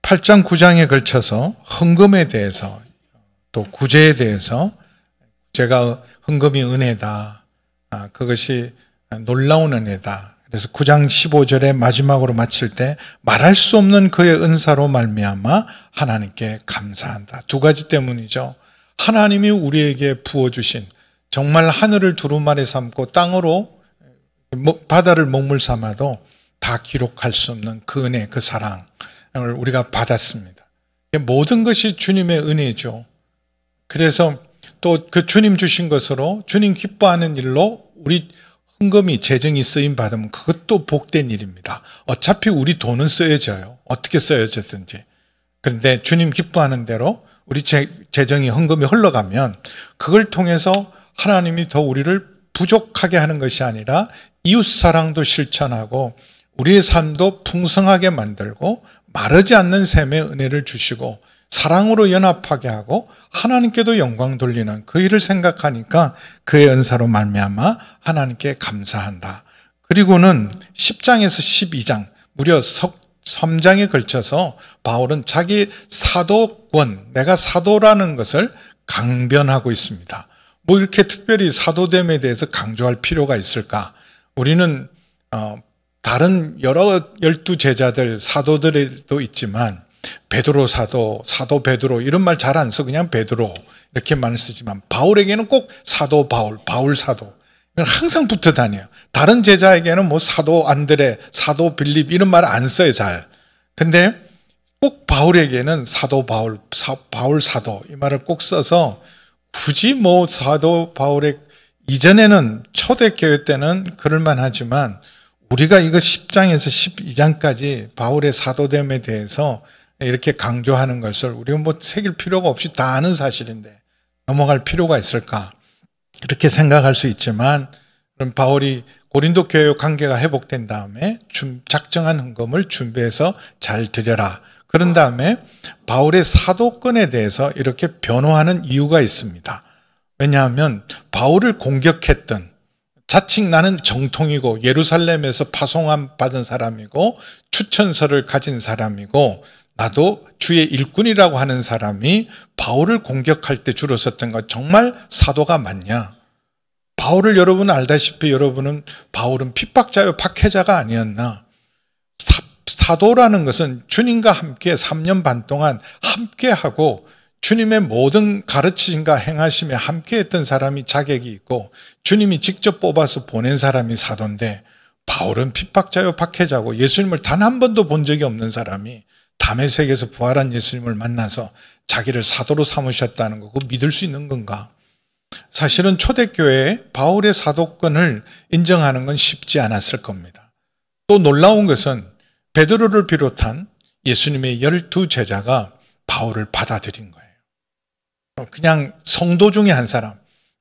8장 9장에 걸쳐서 헌금에 대해서 또 구제에 대해서 제가 헌금이 은혜다. 그것이 놀라운 은혜다. 그래서 9장 15절에 마지막으로 마칠 때 말할 수 없는 그의 은사로 말미암아 하나님께 감사한다. 두 가지 때문이죠. 하나님이 우리에게 부어주신 정말 하늘을 두루마리 삼고 땅으로 바다를 먹물 삼아도 다 기록할 수 없는 그 은혜, 그 사랑을 우리가 받았습니다. 모든 것이 주님의 은혜죠. 그래서 또 그 주님 주신 것으로 주님 기뻐하는 일로 우리 헌금이 재정이 쓰임 받으면 그것도 복된 일입니다. 어차피 우리 돈은 쓰여져요. 어떻게 쓰여졌든지. 그런데 주님 기뻐하는 대로 우리 재정이 헌금이 흘러가면 그걸 통해서 하나님이 더 우리를 부족하게 하는 것이 아니라 이웃사랑도 실천하고 우리의 삶도 풍성하게 만들고 마르지 않는 샘의 은혜를 주시고 사랑으로 연합하게 하고 하나님께도 영광 돌리는 그 일을 생각하니까 그의 은사로 말미암아 하나님께 감사한다. 그리고는 10장에서 12장 무려 3장에 걸쳐서 바울은 자기 사도권, 내가 사도라는 것을 강변하고 있습니다. 뭐 이렇게 특별히 사도됨에 대해서 강조할 필요가 있을까? 우리는 다른 여러 12제자들 사도들도 있지만 베드로 사도, 사도 베드로 이런 말 잘 안 써. 그냥 베드로 이렇게 말을 쓰지만 바울에게는 꼭 사도 바울, 바울 사도 항상 붙어 다녀요. 다른 제자에게는 뭐 사도 안드레, 사도 빌립 이런 말 안 써요 잘. 근데 꼭 바울에게는 사도 바울, 바울 사도 이 말을 꼭 써서 굳이 뭐 사도 바울의 이전에는 초대교회 때는 그럴만 하지만 우리가 이거 10장에서 12장까지 바울의 사도됨에 대해서 이렇게 강조하는 것을 우리가 뭐 새길 필요가 없이 다 아는 사실인데 넘어갈 필요가 있을까? 그렇게 생각할 수 있지만 그럼 바울이 고린도 교회 관계가 회복된 다음에 작정한 헌금을 준비해서 잘 드려라. 그런 다음에 바울의 사도권에 대해서 이렇게 변호하는 이유가 있습니다. 왜냐하면 바울을 공격했던 자칭 나는 정통이고 예루살렘에서 파송함 받은 사람이고 추천서를 가진 사람이고 나도 주의 일꾼이라고 하는 사람이 바울을 공격할 때 주로 썼던 것 정말 사도가 맞냐? 바울을 여러분 알다시피 여러분은 바울은 핍박자요 박해자가 아니었나? 사도라는 것은 주님과 함께 3년 반 동안 함께하고 주님의 모든 가르치심과 행하심에 함께했던 사람이 자격이 있고 주님이 직접 뽑아서 보낸 사람이 사도인데 바울은 핍박자요 박해자고 예수님을 단 한 번도 본 적이 없는 사람이 다메섹에서 부활한 예수님을 만나서 자기를 사도로 삼으셨다는 거 그거 믿을 수 있는 건가? 사실은 초대교회에 바울의 사도권을 인정하는 건 쉽지 않았을 겁니다. 또 놀라운 것은 베드로를 비롯한 예수님의 12제자가 바울을 받아들인 거예요. 그냥 성도 중에 한 사람,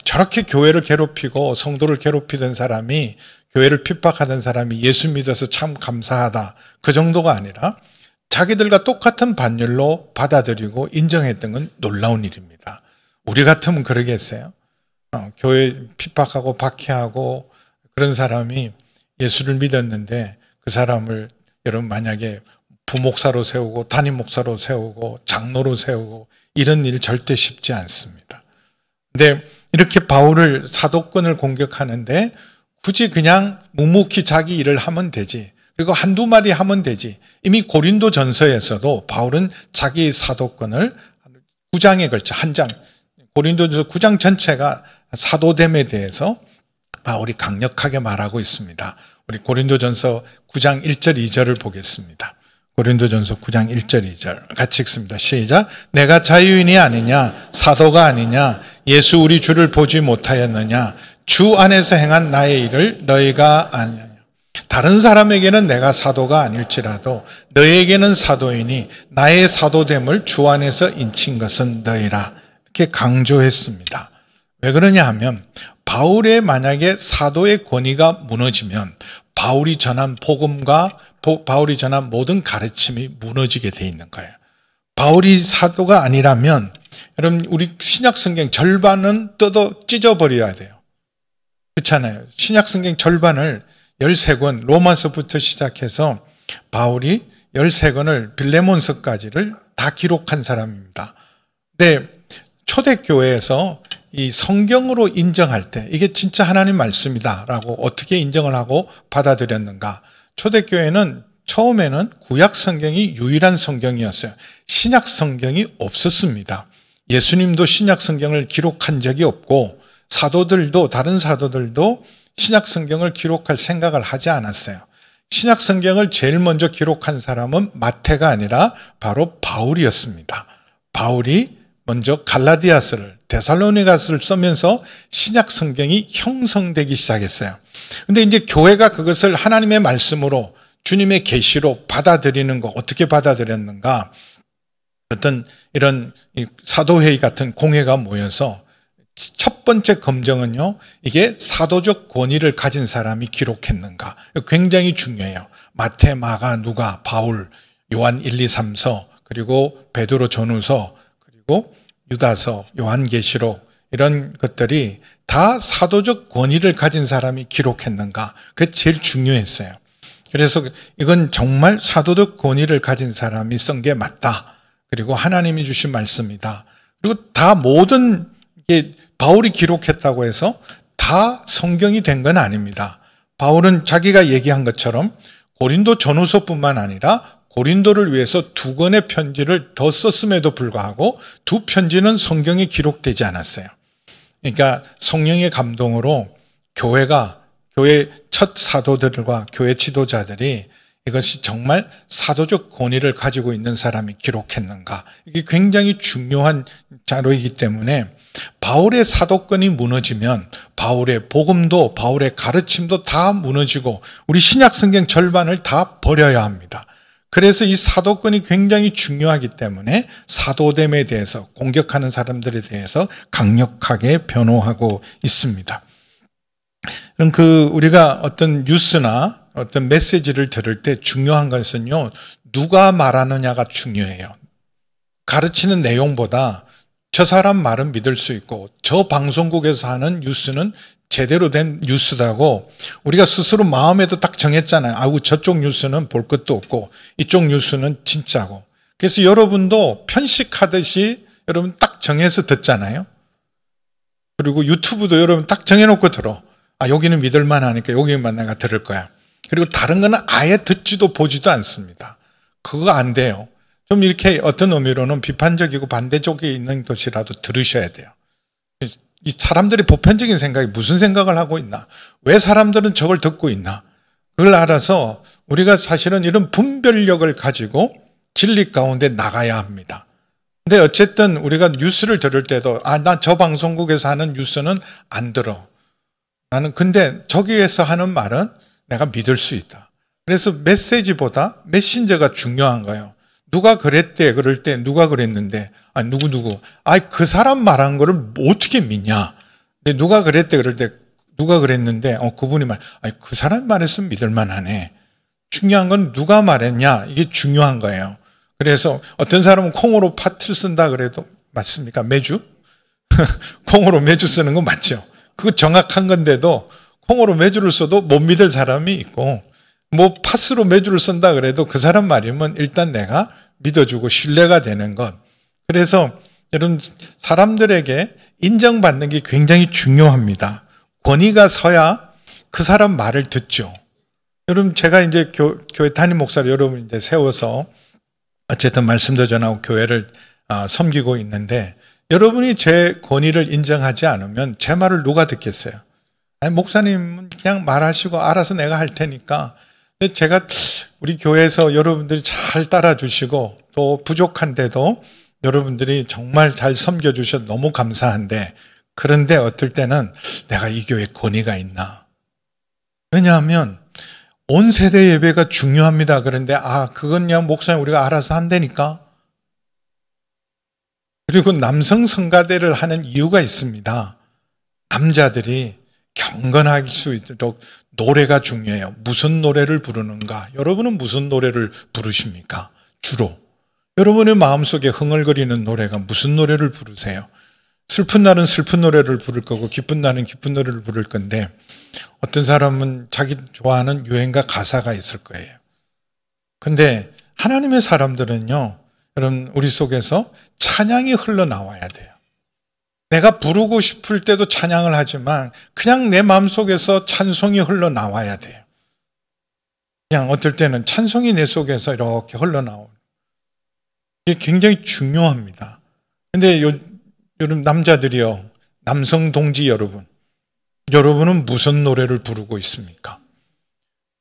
저렇게 교회를 괴롭히고 성도를 괴롭히던 사람이 교회를 핍박하던 사람이 예수 믿어서 참 감사하다 그 정도가 아니라 자기들과 똑같은 반열로 받아들이고 인정했던 건 놀라운 일입니다. 우리 같으면 그러겠어요? 교회 핍박하고 박해하고 그런 사람이 예수를 믿었는데 그 사람을 여러분 만약에 부목사로 세우고 담임 목사로 세우고 장로로 세우고 이런 일 절대 쉽지 않습니다. 근데 이렇게 바울을 사도권을 공격하는데 굳이 그냥 묵묵히 자기 일을 하면 되지. 그리고 한두 마디 하면 되지. 이미 고린도 전서에서도 바울은 자기 사도권을 9장에 걸쳐 한 장, 고린도전서 9장 전체가 사도됨에 대해서 바울이 강력하게 말하고 있습니다. 우리 고린도전서 9장 1절 2절을 보겠습니다. 고린도전서 9장 1절 2절 같이 읽습니다. 시작. 내가 자유인이 아니냐 사도가 아니냐 예수 우리 주를 보지 못하였느냐 주 안에서 행한 나의 일을 너희가 아느냐. 다른 사람에게는 내가 사도가 아닐지라도 너희에게는 사도이니 나의 사도됨을 주 안에서 인친 것은 너희라. 이렇게 강조했습니다. 왜 그러냐 하면 바울의 만약에 사도의 권위가 무너지면 바울이 전한 복음과 바울이 전한 모든 가르침이 무너지게 돼 있는 거예요. 바울이 사도가 아니라면 여러분 우리 신약성경 절반은 찢어버려야 돼요. 그렇잖아요. 신약성경 절반을 13권 로마서부터 시작해서 바울이 13권을 빌레몬서까지를 다 기록한 사람입니다. 근데 초대교회에서 이 성경으로 인정할 때 이게 진짜 하나님 말씀이다라고 어떻게 인정을 하고 받아들였는가? 초대교회는 처음에는 구약 성경이 유일한 성경이었어요. 신약 성경이 없었습니다. 예수님도 신약 성경을 기록한 적이 없고 사도들도 다른 사도들도 신약 성경을 기록할 생각을 하지 않았어요. 신약 성경을 제일 먼저 기록한 사람은 마태가 아니라 바로 바울이었습니다. 바울이 먼저 갈라디아서를 데살로니가서를 쓰면서 신약 성경이 형성되기 시작했어요. 근데 이제 교회가 그것을 하나님의 말씀으로 주님의 계시로 받아들이는 거 어떻게 받아들였는가? 어떤 이런 사도회의 같은 공회가 모여서 첫 번째 검증은요, 이게 사도적 권위를 가진 사람이 기록했는가. 굉장히 중요해요. 마태, 마가, 누가, 바울, 요한 1, 2, 3서, 그리고 베드로 전후서, 그리고 유다서, 요한계시록 이런 것들이 다 사도적 권위를 가진 사람이 기록했는가. 그게 제일 중요했어요. 그래서 이건 정말 사도적 권위를 가진 사람이 쓴 게 맞다. 그리고 하나님이 주신 말씀이다. 그리고 다 모든 게 바울이 기록했다고 해서 다 성경이 된 건 아닙니다. 바울은 자기가 얘기한 것처럼 고린도 전후서뿐만 아니라 고린도를 위해서 2권의 편지를 더 썼음에도 불구하고 2 편지는 성경에 기록되지 않았어요. 그러니까 성령의 감동으로 교회 첫 사도들과 교회 지도자들이 이것이 정말 사도적 권위를 가지고 있는 사람이 기록했는가. 이게 굉장히 중요한 자료이기 때문에 바울의 사도권이 무너지면 바울의 복음도 바울의 가르침도 다 무너지고 우리 신약 성경 절반을 다 버려야 합니다. 그래서 이 사도권이 굉장히 중요하기 때문에 사도됨에 대해서 공격하는 사람들에 대해서 강력하게 변호하고 있습니다. 그럼 우리가 어떤 뉴스나 어떤 메시지를 들을 때 중요한 것은요, 누가 말하느냐가 중요해요. 가르치는 내용보다 저 사람 말은 믿을 수 있고 저 방송국에서 하는 뉴스는 제대로 된 뉴스다고 우리가 스스로 마음에도 딱 정했잖아요. 아우 저쪽 뉴스는 볼 것도 없고 이쪽 뉴스는 진짜고. 그래서 여러분도 편식하듯이 여러분 딱 정해서 듣잖아요. 그리고 유튜브도 여러분 딱 정해놓고 들어. 아 여기는 믿을만 하니까 여기만 내가 들을 거야. 그리고 다른 거는 아예 듣지도 보지도 않습니다. 그거 안 돼요. 좀 이렇게 어떤 의미로는 비판적이고 반대쪽에 있는 것이라도 들으셔야 돼요. 이 사람들이 보편적인 생각이 무슨 생각을 하고 있나? 왜 사람들은 저걸 듣고 있나? 그걸 알아서 우리가 사실은 이런 분별력을 가지고 진리 가운데 나가야 합니다. 근데 어쨌든 우리가 뉴스를 들을 때도 나 저 방송국에서 하는 뉴스는 안 들어. 나는 근데 저기에서 하는 말은 내가 믿을 수 있다. 그래서 메시지보다 메신저가 중요한 거예요. 누가 그랬대 그럴 때 누가 그랬는데 누구 그 사람 말한 거를 어떻게 믿냐. 근데 누가 그랬대 그럴 때 누가 그랬는데 그분이 그 사람 말했으면 믿을 만하네. 중요한 건 누가 말했냐. 이게 중요한 거예요. 그래서 어떤 사람은 콩으로 팥을 쓴다 그래도 맞습니까? 매주? 콩으로 매주 쓰는 건 맞죠. 그거 정확한 건데도 콩으로 매주를 써도 못 믿을 사람이 있고 팥으로 매주를 쓴다 그래도 그 사람 말이면 일단 내가 믿어주고 신뢰가 되는 것. 그래서 여러분 사람들에게 인정받는 게 굉장히 중요합니다. 권위가 서야 그 사람 말을 듣죠. 여러분 제가 이제 교회 담임 목사를 여러분 이제 세워서 어쨌든 말씀도 전하고 교회를 섬기고 있는데 여러분이 제 권위를 인정하지 않으면 제 말을 누가 듣겠어요? 아니, 목사님은 그냥 말하시고 알아서 내가 할 테니까. 근데 제가 우리 교회에서 여러분들이 잘 따라주시고 또 부족한데도 여러분들이 정말 잘 섬겨주셔서 너무 감사한데 그런데 어떨 때는 내가 이 교회에 권위가 있나? 왜냐하면 온 세대 예배가 중요합니다. 그런데 그건 그냥 목사님 우리가 알아서 한다니까. 그리고 남성 성가대를 하는 이유가 있습니다. 남자들이 경건할 수 있도록 노래가 중요해요. 무슨 노래를 부르는가? 여러분은 무슨 노래를 부르십니까? 주로. 여러분의 마음속에 흥얼거리는 노래가 무슨 노래를 부르세요? 슬픈 날은 슬픈 노래를 부를 거고 기쁜 날은 기쁜 노래를 부를 건데 어떤 사람은 자기 좋아하는 유행가 가사가 있을 거예요. 근데 하나님의 사람들은요, 여러분, 우리 속에서 찬양이 흘러나와야 돼요. 내가 부르고 싶을 때도 찬양을 하지만 그냥 내 마음속에서 찬송이 흘러나와야 돼요. 그냥 어떨 때는 찬송이 내 속에서 이렇게 흘러나오는, 이게 굉장히 중요합니다. 근데 여러분 남자들이요, 남성 동지 여러분은 무슨 노래를 부르고 있습니까?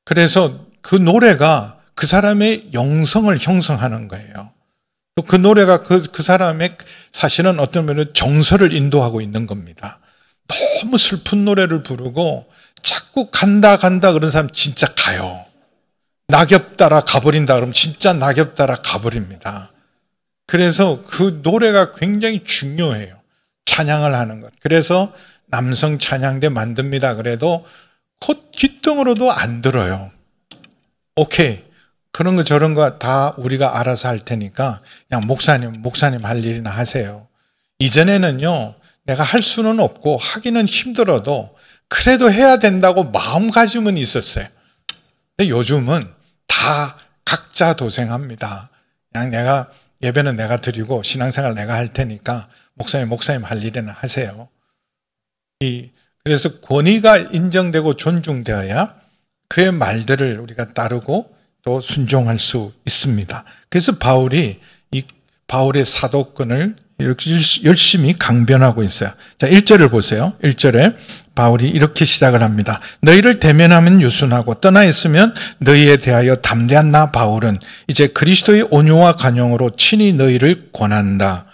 그래서 그 노래가 그 사람의 영성을 형성하는 거예요. 또 그 노래가 그 사람의 사실은 어떤 면에 정서를 인도하고 있는 겁니다. 너무 슬픈 노래를 부르고 자꾸 간다 그런 사람 진짜 가요. 낙엽 따라 가버린다 그러면 진짜 낙엽 따라 가버립니다. 그래서 그 노래가 굉장히 중요해요. 찬양을 하는 것. 그래서 남성 찬양대 만듭니다. 그래도 콧 기둥으로도 안 들어요. 오케이. 그런 거 저런 거 다 우리가 알아서 할 테니까 그냥 목사님 할 일이나 하세요. 이전에는요, 내가 할 수는 없고 하기는 힘들어도 그래도 해야 된다고 마음가짐은 있었어요. 근데 요즘은 다 각자 도생합니다. 그냥 예배는 내가 드리고 신앙생활 내가 할 테니까 목사님 할 일이나 하세요. 그래서 권위가 인정되고 존중되어야 그의 말들을 우리가 따르고 또 순종할 수 있습니다. 그래서 바울의 사도권을 이렇게 열심히 강변하고 있어요. 자, 1절을 보세요. 1절에 바울이 이렇게 시작을 합니다. 너희를 대면하면 유순하고 떠나 있으면 너희에 대하여 담대한 나 바울은 이제 그리스도의 온유와 관용으로 친히 너희를 권한다.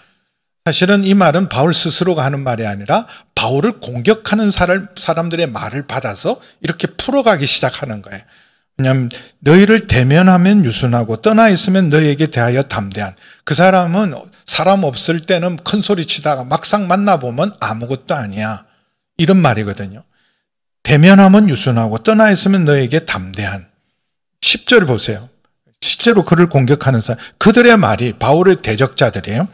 사실은 이 말은 바울 스스로가 하는 말이 아니라 바울을 공격하는 사람들의 말을 받아서 이렇게 풀어가기 시작하는 거예요. 왜냐하면 너희를 대면하면 유순하고 떠나 있으면 너희에게 대하여 담대한. 그 사람은 사람 없을 때는 큰 소리 치다가 막상 만나보면 아무것도 아니야. 이런 말이거든요. 대면하면 유순하고 떠나 있으면 너희에게 담대한. 10절 보세요. 실제로 그를 공격하는 사람, 그들의 말이 바울의 대적자들이에요.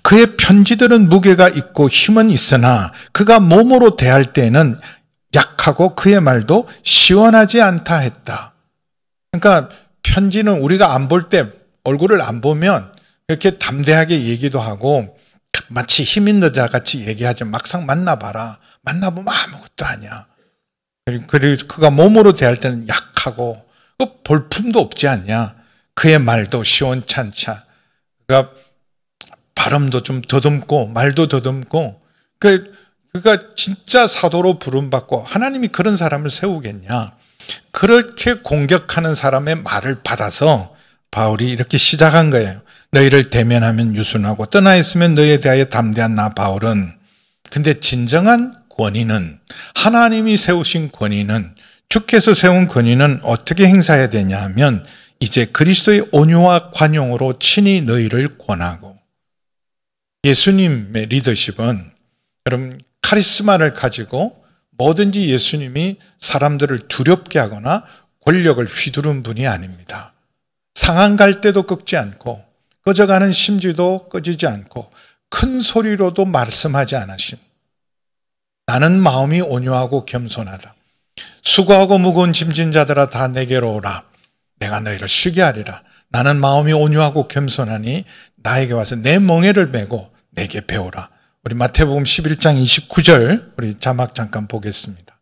그의 편지들은 무게가 있고 힘은 있으나 그가 몸으로 대할 때에는 약하고 그의 말도 시원하지 않다 했다. 그러니까 편지는 우리가 안 볼 때, 얼굴을 안 보면 이렇게 담대하게 얘기도 하고 마치 힘 있는 자 같이 얘기하지, 막상 만나봐라. 만나보면 아무것도 아니야. 그리고 그가 몸으로 대할 때는 약하고 볼품도 없지 않냐. 그의 말도 시원찮자. 그가 발음도 좀 더듬고 말도 더듬고, 그가 진짜 사도로 부름받고 하나님이 그런 사람을 세우겠냐. 그렇게 공격하는 사람의 말을 받아서 바울이 이렇게 시작한 거예요. 너희를 대면하면 유순하고 떠나 있으면 너희에 대하여 담대한 나 바울은. 근데 진정한 권위는, 하나님이 세우신 권위는, 주께서 세운 권위는 어떻게 행사해야 되냐 하면 이제 그리스도의 온유와 관용으로 친히 너희를 권하고. 예수님의 리더십은 여러분 카리스마를 가지고 뭐든지 예수님이 사람들을 두렵게 하거나 권력을 휘두른 분이 아닙니다. 상한 갈 때도 꺾지 않고 꺼져가는 심지도 꺼지지 않고 큰 소리로도 말씀하지 않으심. 나는 마음이 온유하고 겸손하다. 수고하고 무거운 짐진 자들아 다 내게로 오라. 내가 너희를 쉬게 하리라. 나는 마음이 온유하고 겸손하니 나에게 와서 내 멍에를 메고 내게 배우라. 우리 마태복음 11장 29절 우리 자막 잠깐 보겠습니다.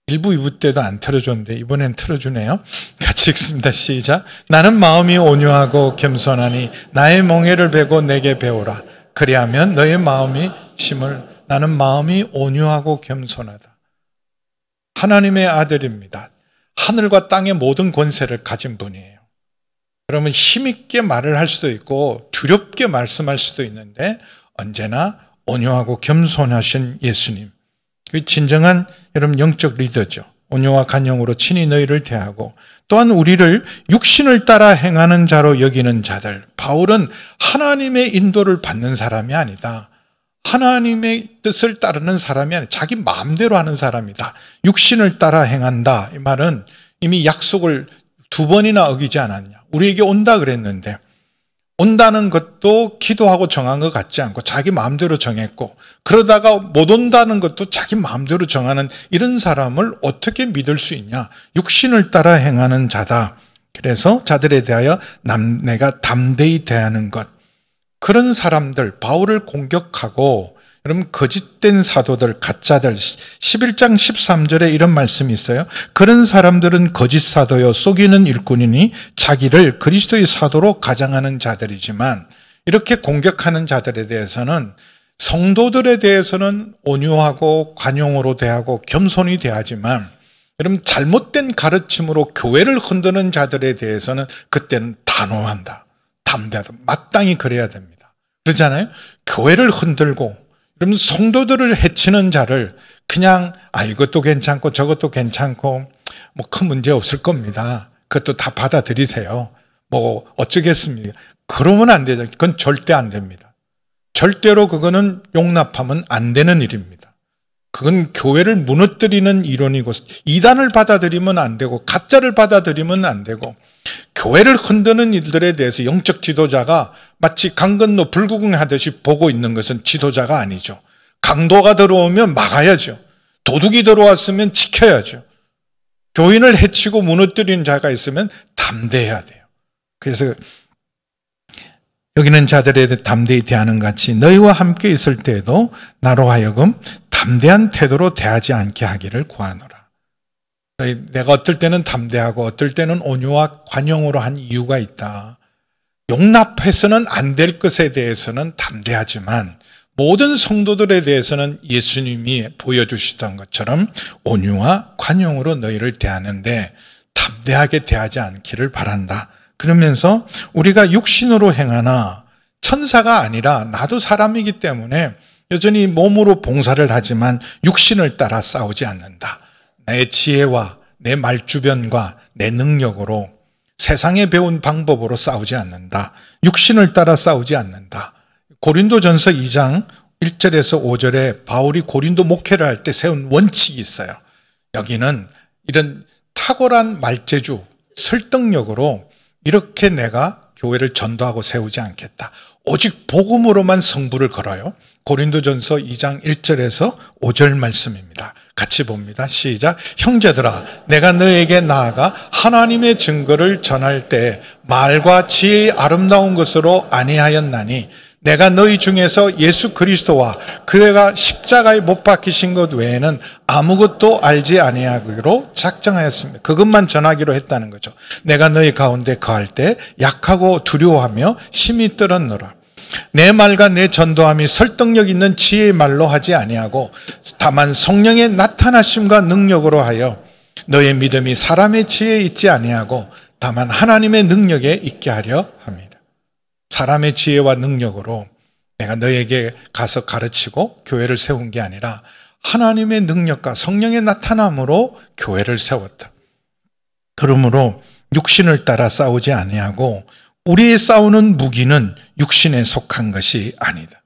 1부, 2부 때도 안 틀어줬는데 이번엔 틀어주네요. 같이 읽습니다. 시작. 나는 마음이 온유하고 겸손하니 나의 멍에를 베고 내게 배우라. 그리하면 너의 마음이 나는 마음이 온유하고 겸손하다. 하나님의 아들입니다. 하늘과 땅의 모든 권세를 가진 분이에요. 그러면 힘있게 말을 할 수도 있고 두렵게 말씀할 수도 있는데 언제나 온유하고 겸손하신 예수님. 그 진정한 여러분 영적 리더죠. 온유와 관용으로 친히 너희를 대하고 또한 우리를 육신을 따라 행하는 자로 여기는 자들. 바울은 하나님의 인도를 받는 사람이 아니다. 하나님의 뜻을 따르는 사람이 아니라 자기 마음대로 하는 사람이다. 육신을 따라 행한다. 이 말은 이미 약속을 2번이나 어기지 않았냐. 우리에게 온다 그랬는데 온다는 것도 기도하고 정한 것 같지 않고 자기 마음대로 정했고 그러다가 못 온다는 것도 자기 마음대로 정하는 이런 사람을 어떻게 믿을 수 있냐. 육신을 따라 행하는 자다. 그래서 자들에 대하여 내가 담대히 대하는 것. 그런 사람들, 바울을 공격하고 여러분 거짓된 사도들, 가짜들 11장 13절에 이런 말씀이 있어요. 그런 사람들은 거짓 사도요 속이는 일꾼이니 자기를 그리스도의 사도로 가장하는 자들이지만 이렇게 공격하는 자들에 대해서는 성도들에 대해서는 온유하고 관용으로 대하고 겸손히 대하지만 여러분 잘못된 가르침으로 교회를 흔드는 자들에 대해서는 그때는 단호한다. 담대하다. 마땅히 그래야 됩니다. 그러잖아요. 교회를 흔들고 여러분 성도들을 해치는 자를 그냥 이것도 괜찮고 저것도 괜찮고 뭐 큰 문제 없을 겁니다. 그것도 다 받아들이세요. 뭐 어쩌겠습니까? 그러면 안 되죠. 그건 절대 안 됩니다. 절대로 그거는 용납하면 안 되는 일입니다. 그건 교회를 무너뜨리는 이론이고 이단을 받아들이면 안 되고 가짜를 받아들이면 안 되고 교회를 흔드는 일들에 대해서 영적 지도자가 마치 강 건너 불구경하듯이 보고 있는 것은 지도자가 아니죠. 강도가 들어오면 막아야죠. 도둑이 들어왔으면 지켜야죠. 교인을 해치고 무너뜨리는 자가 있으면 담대해야 돼요. 그래서 여기는 자들에 대해 담대히 대하는 같이 너희와 함께 있을 때에도 나로 하여금 담대한 태도로 대하지 않게 하기를 구하노라. 내가 어떨 때는 담대하고 어떨 때는 온유와 관용으로 한 이유가 있다. 용납해서는 안 될 것에 대해서는 담대하지만 모든 성도들에 대해서는 예수님이 보여주시던 것처럼 온유와 관용으로 너희를 대하는데 담대하게 대하지 않기를 바란다. 그러면서 우리가 육신으로 행하나 천사가 아니라 나도 사람이기 때문에 여전히 몸으로 봉사를 하지만 육신을 따라 싸우지 않는다. 내 지혜와 내 말주변과 내 능력으로 세상에 배운 방법으로 싸우지 않는다. 육신을 따라 싸우지 않는다. 고린도전서 2장 1절에서 5절에 바울이 고린도 목회를 할 때 세운 원칙이 있어요. 여기는 이런 탁월한 말재주, 설득력으로 이렇게 내가 교회를 전도하고 세우지 않겠다. 오직 복음으로만 승부를 걸어요. 고린도전서 2장 1절에서 5절 말씀입니다. 같이 봅니다. 시작. 형제들아, 내가 너에게 나아가 하나님의 증거를 전할 때 말과 지혜의 아름다운 것으로 아니하였나니 내가 너희 중에서 예수 그리스도와 그가 십자가에 못 박히신 것 외에는 아무것도 알지 아니하기로 작정하였습니다. 그것만 전하기로 했다는 거죠. 내가 너희 가운데 거할 때 약하고 두려워하며 심히 떨었노라. 내 말과 내 전도함이 설득력 있는 지혜의 말로 하지 아니하고 다만 성령의 나타나심과 능력으로 하여 너의 믿음이 사람의 지혜에 있지 아니하고 다만 하나님의 능력에 있게 하려 합니다. 사람의 지혜와 능력으로 내가 너에게 가서 가르치고 교회를 세운 게 아니라 하나님의 능력과 성령의 나타남으로 교회를 세웠다. 그러므로 육신을 따라 싸우지 아니하고 우리의 싸우는 무기는 육신에 속한 것이 아니다.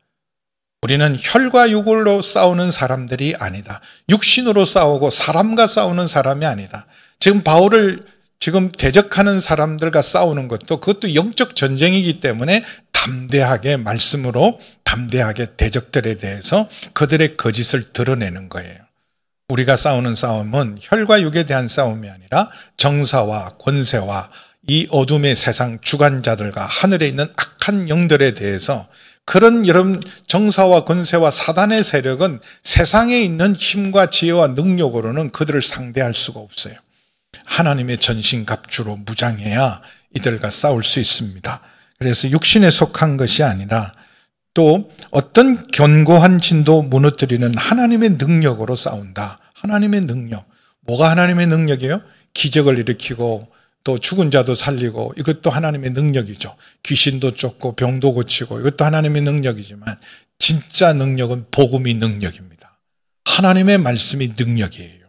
우리는 혈과 육으로 싸우는 사람들이 아니다. 육신으로 싸우고 사람과 싸우는 사람이 아니다. 지금 바울을 지금 대적하는 사람들과 싸우는 그것도 영적 전쟁이기 때문에 담대하게 말씀으로 담대하게 대적들에 대해서 그들의 거짓을 드러내는 거예요. 우리가 싸우는 싸움은 혈과 육에 대한 싸움이 아니라 정사와 권세와 이 어둠의 세상 주관자들과 하늘에 있는 악한 영들에 대해서 그런 여러분 정사와 권세와 사단의 세력은 세상에 있는 힘과 지혜와 능력으로는 그들을 상대할 수가 없어요. 하나님의 전신갑주로 무장해야 이들과 싸울 수 있습니다. 그래서 육신에 속한 것이 아니라 또 어떤 견고한 진도 무너뜨리는 하나님의 능력으로 싸운다. 하나님의 능력. 뭐가 하나님의 능력이에요? 기적을 일으키고 또 죽은 자도 살리고 이것도 하나님의 능력이죠. 귀신도 쫓고 병도 고치고 이것도 하나님의 능력이지만 진짜 능력은 복음이 능력입니다. 하나님의 말씀이 능력이에요.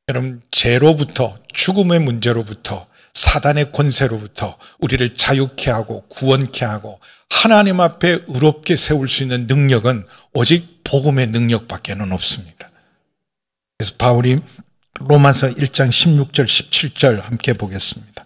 여러분 죄로부터 죽음의 문제로부터 사단의 권세로부터 우리를 자유케 하고 구원케 하고 하나님 앞에 의롭게 세울 수 있는 능력은 오직 복음의 능력밖에는 없습니다. 그래서 바울이 로마서 1장 16절 17절 함께 보겠습니다.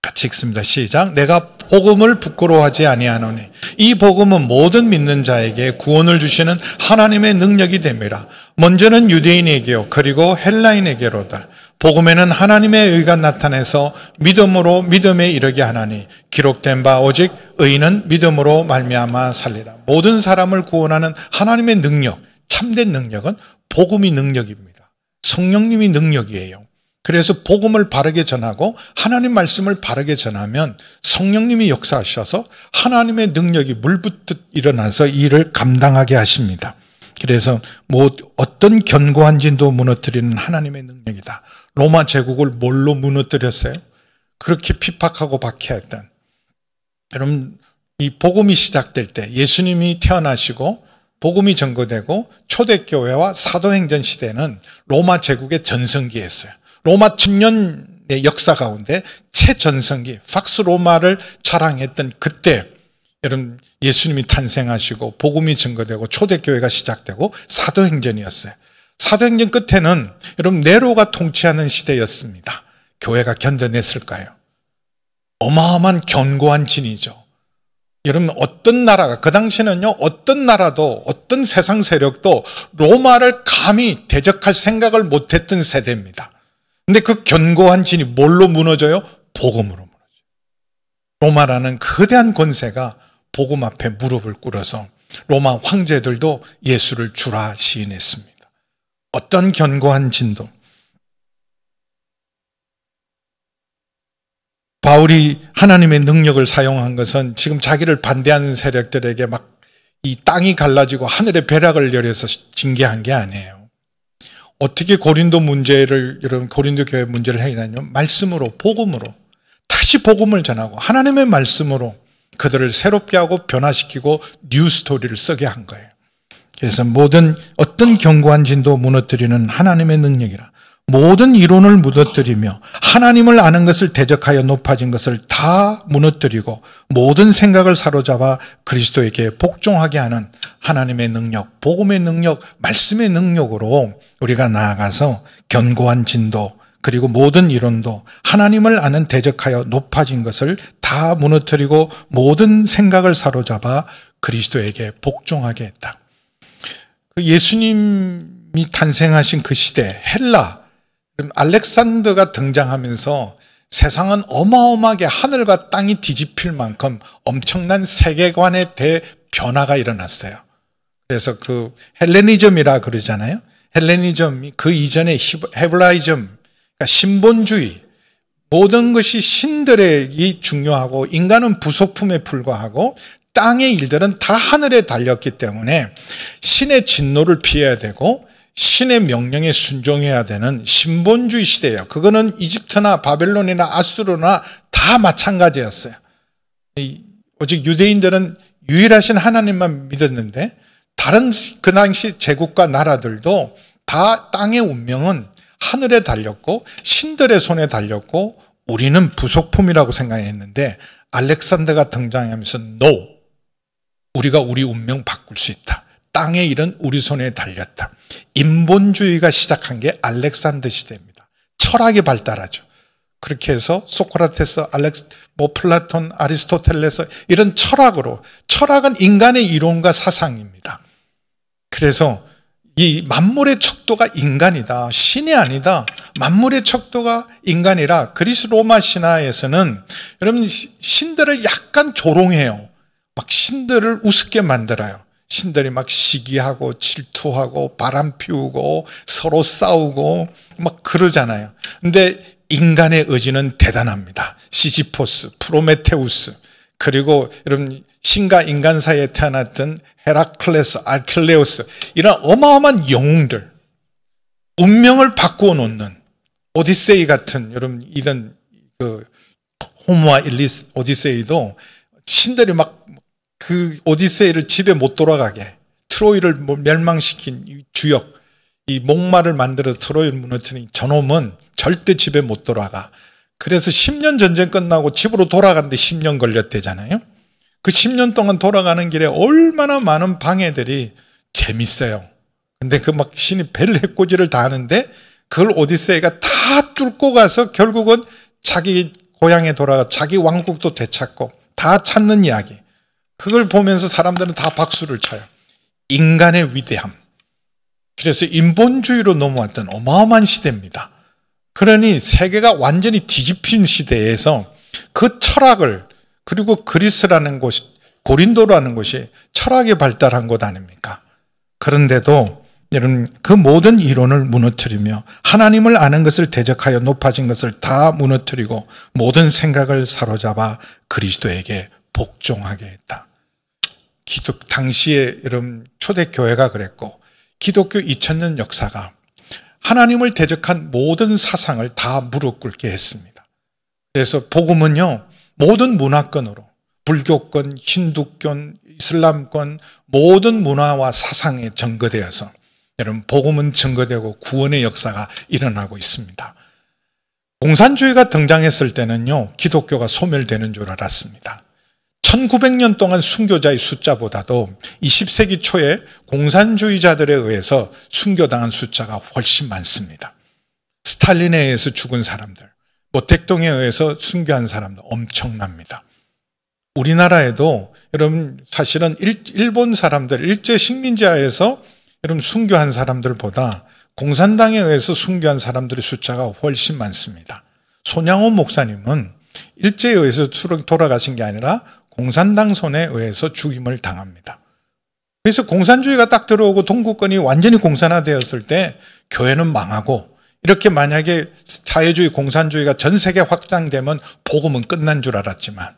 같이 읽습니다. 시작. 내가 복음을 부끄러워하지 아니하노니 이 복음은 모든 믿는 자에게 구원을 주시는 하나님의 능력이 됨이라. 먼저는 유대인에게요 그리고 헬라인에게로다. 복음에는 하나님의 의가 나타내서 믿음으로 믿음에 이르게 하나니 기록된 바 오직 의인은 믿음으로 말미암아 살리라. 모든 사람을 구원하는 하나님의 능력, 참된 능력은 복음이 능력입니다. 성령님이 능력이에요. 그래서 복음을 바르게 전하고 하나님 말씀을 바르게 전하면 성령님이 역사하셔서 하나님의 능력이 물붓듯 일어나서 이 일을 감당하게 하십니다. 그래서 어떤 견고한 진도 무너뜨리는 하나님의 능력이다. 로마 제국을 뭘로 무너뜨렸어요? 그렇게 핍박하고 박해했던. 여러분, 이 복음이 시작될 때 예수님이 태어나시고 복음이 전거되고 초대교회와 사도행전 시대는 로마 제국의 전성기였어요. 로마 1000년의 역사 가운데 최전성기, 팍스 로마를 자랑했던 그때 여러분 예수님이 탄생하시고 복음이 증거되고 초대교회가 시작되고 사도행전이었어요. 사도행전 끝에는 여러분 네로가 통치하는 시대였습니다. 교회가 견뎌냈을까요? 어마어마한 견고한 진이죠. 여러분 어떤 나라가 그 당시에는요 어떤 나라도 어떤 세상 세력도 로마를 감히 대적할 생각을 못했던 세대입니다. 근데 그 견고한 진이 뭘로 무너져요? 복음으로 무너져요. 로마라는 거대한 권세가 복음 앞에 무릎을 꿇어서 로마 황제들도 예수를 주라 시인했습니다. 어떤 견고한 진도. 바울이 하나님의 능력을 사용한 것은 지금 자기를 반대하는 세력들에게 막 이 땅이 갈라지고 하늘의 벼락을 열여서 징계한 게 아니에요. 어떻게 고린도 문제를, 여러분 고린도 교회 문제를 해결하냐면 말씀으로, 복음으로 다시 복음을 전하고 하나님의 말씀으로 그들을 새롭게 하고 변화시키고 뉴 스토리를 쓰게 한 거예요. 그래서 어떤 견고한 진도 무너뜨리는 하나님의 능력이라. 모든 이론을 무너뜨리며 하나님을 아는 것을 대적하여 높아진 것을 다 무너뜨리고 모든 생각을 사로잡아 그리스도에게 복종하게 하는 하나님의 능력, 복음의 능력, 말씀의 능력으로 우리가 나아가서 견고한 진도 그리고 모든 이론도 하나님을 아는 대적하여 높아진 것을 다 무너뜨리고 모든 생각을 사로잡아 그리스도에게 복종하게 했다. 예수님이 탄생하신 그 시대 헬라 알렉산더가 등장하면서 세상은 어마어마하게 하늘과 땅이 뒤집힐 만큼 엄청난 세계관의 대변화가 일어났어요. 그래서 그 헬레니즘이라 그러잖아요. 헬레니즘이 그 이전에 헤브라이즘, 그러니까 신본주의, 모든 것이 신들이 중요하고 인간은 부속품에 불과하고 땅의 일들은 다 하늘에 달렸기 때문에 신의 진노를 피해야 되고 신의 명령에 순종해야 되는 신본주의 시대예요. 그거는 이집트나 바벨론이나 아수르나 다 마찬가지였어요. 오직 유대인들은 유일하신 하나님만 믿었는데 다른 그 당시 제국과 나라들도 다 땅의 운명은 하늘에 달렸고 신들의 손에 달렸고 우리는 부속품이라고 생각했는데 알렉산더가 등장하면서 No! 우리가 우리 운명 바꿀 수 있다. 땅의 일은 우리 손에 달렸다. 인본주의가 시작한 게 알렉산더 시대입니다. 철학이 발달하죠. 그렇게 해서 소크라테스, 플라톤, 아리스토텔레스 이런 철학으로, 철학은 인간의 이론과 사상입니다. 그래서 이 만물의 척도가 인간이다. 신이 아니다. 만물의 척도가 인간이라 그리스 로마 신화에서는 여러분 신들을 약간 조롱해요. 막 신들을 우습게 만들어요. 신들이 막 시기하고 질투하고 바람 피우고 서로 싸우고 막 그러잖아요. 근데 인간의 의지는 대단합니다. 시지포스, 프로메테우스, 그리고 여러분 신과 인간 사이에 태어났던 헤라클레스, 아킬레우스 이런 어마어마한 영웅들, 운명을 바꾸어 놓는 오디세이 같은 여러분 이런 그 호모와 일리스 오디세이도 신들이 막 그 오디세이를 집에 못 돌아가게 트로이를 멸망시킨 이 주역, 이 목마를 만들어서 트로이를 무너뜨린 저놈은 절대 집에 못 돌아가. 그래서 10년 전쟁 끝나고 집으로 돌아가는데 10년 걸렸대잖아요. 그 10년 동안 돌아가는 길에 얼마나 많은 방해들이 재밌어요. 근데 그 막 신이 벨해코지를 다 하는데 그걸 오디세이가 다 뚫고 가서 결국은 자기 고향에 돌아가 자기 왕국도 되찾고 다 찾는 이야기. 그걸 보면서 사람들은 다 박수를 쳐요. 인간의 위대함. 그래서 인본주의로 넘어왔던 어마어마한 시대입니다. 그러니 세계가 완전히 뒤집힌 시대에서 그 철학을, 그리고 그리스라는 곳, 고린도라는 곳이 철학이 발달한 곳 아닙니까? 그런데도 여러분, 그 모든 이론을 무너뜨리며 하나님을 아는 것을 대적하여 높아진 것을 다 무너뜨리고 모든 생각을 사로잡아 그리스도에게 복종하게 했다. 당시에 여러분 초대교회가 그랬고, 기독교 2000년 역사가 하나님을 대적한 모든 사상을 다 무릎 꿇게 했습니다. 그래서 복음은요, 모든 문화권으로, 불교권, 힌두권, 이슬람권, 모든 문화와 사상에 전거되어서 여러분, 복음은 증거되고 구원의 역사가 일어나고 있습니다. 공산주의가 등장했을 때는요, 기독교가 소멸되는 줄 알았습니다. 1900년 동안 순교자의 숫자보다도 20세기 초에 공산주의자들에 의해서 순교당한 숫자가 훨씬 많습니다. 스탈린에 의해서 죽은 사람들, 모택동에 의해서 순교한 사람들 엄청납니다. 우리나라에도 여러분 사실은 일본 사람들, 일제 식민지하에서 여러분 순교한 사람들보다 공산당에 의해서 순교한 사람들의 숫자가 훨씬 많습니다. 손양원 목사님은 일제에 의해서 돌아가신 게 아니라 공산당 손에 의해서 죽임을 당합니다. 그래서 공산주의가 딱 들어오고 동구권이 완전히 공산화되었을 때 교회는 망하고, 이렇게 만약에 자유주의, 공산주의가 전 세계 확장되면 복음은 끝난 줄 알았지만,